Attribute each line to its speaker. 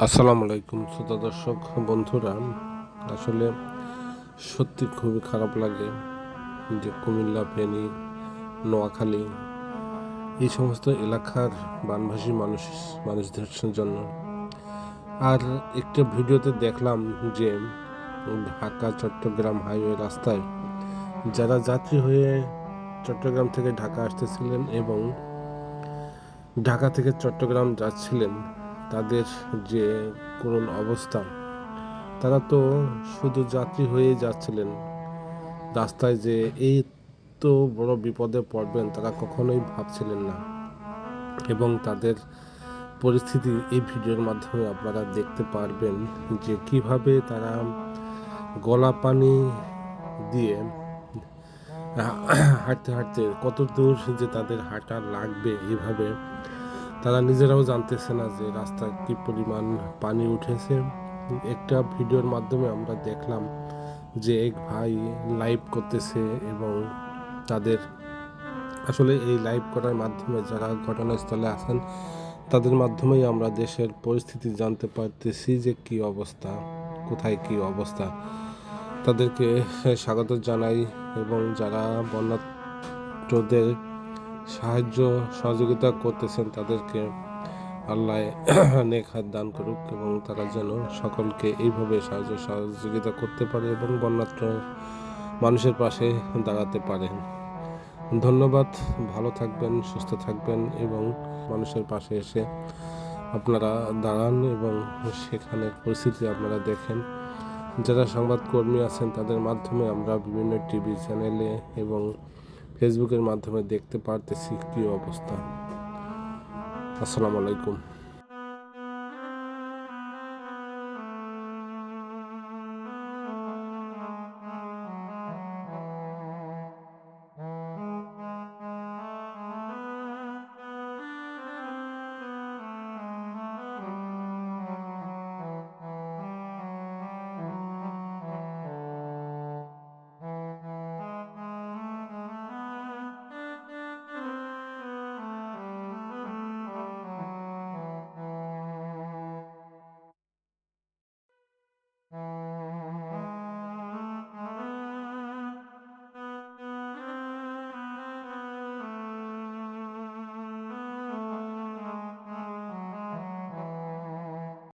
Speaker 1: আসসালামু আলাইকুম শ্রোতা দর্শক বন্ধুরা। আসলে সত্যি খুবই খারাপ লাগে যে কুমিল্লা, ফেনী, নোয়াখালী এই সমস্ত এলাকার বানভাসী মানুষদের জন্য। আর একটা ভিডিওতে দেখলাম যে ঢাকা চট্টগ্রাম হাইওয়ে রাস্তায় যারা যাত্রী হয়ে চট্টগ্রাম থেকে ঢাকা আসতেছিলেন এবং ঢাকা থেকে চট্টগ্রাম যাচ্ছিলেন, তাদের যে করুণ অবস্থা। তারা তো শুধু যাত্রী হয়েই যাচ্ছিলেন, রাস্তায় যে এই তো বড় বিপদে পড়বেন তারা কখনোই ভাবছিলেন না। এবং তাদের পরিস্থিতি এই ভিডিওর মাধ্যমে আপনারা দেখতে পারবেন যে কিভাবে তারা গলা পানি দিয়ে হাঁটতে হাঁটতে কত দূর যে তাদের হাঁটা লাগবে, এইভাবে তারা নিজেরাও জানতেছে না যে রাস্তায় কি পরিমাণ পানি উঠেছে। একটা ভিডিওর মাধ্যমে আমরা দেখলাম যে এক ভাই লাইভ করতেছে এবং তাদের আসলে এই লাইভ করার মাধ্যমে যারা ঘটনাস্থলে আছেন তাদের মাধ্যমেই আমরা দেশের পরিস্থিতি জানতে পারতেছি যে কি অবস্থা, কোথায় কি অবস্থা। তাদেরকে স্বাগত জানাই এবং যারা বন্যার্তদের সাহায্য সহযোগিতা করতেছেন তাদেরকে আল্লাহ নেক হাত দান করুক এবং তারা যেন সকলকে এইভাবে সাহায্য সহযোগিতা করতে পারে এবং বন্যার্ত মানুষের পাশে দাঁড়াতে পারেন। ধন্যবাদ। ভালো থাকবেন, সুস্থ থাকবেন এবং মানুষের পাশে এসে আপনারা দাঁড়ান এবং সেখানের পরিস্থিতি আপনারা দেখেন। যারা সংবাদকর্মী আছেন তাদের মাধ্যমে আমরা বিভিন্ন টিভি চ্যানেলে এবং ফেসবুকের মাধ্যমে দেখতে পারতেছি কী অবস্থা। আসসালামু আলাইকুম।